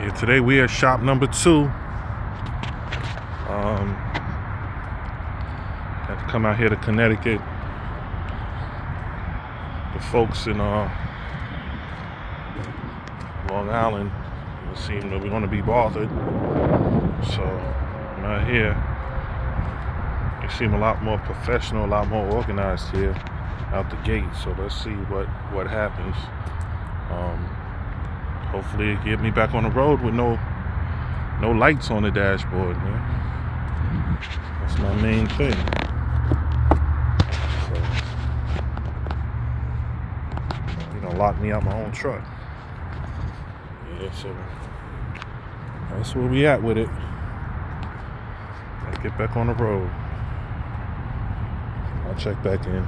Yeah, today we at shop number 2. Had to come out here to Connecticut. The folks in Long Island seem that we want to be bothered, so I'm out here. They seem a lot more professional, a lot more organized here out the gate. So let's see what happens. Hopefully it get me back on the road with no lights on the dashboard, man. That's my main thing. So, you know, lock me out my own truck. Yeah, so that's where we at with it. Gotta get back on the road. I'll check back in.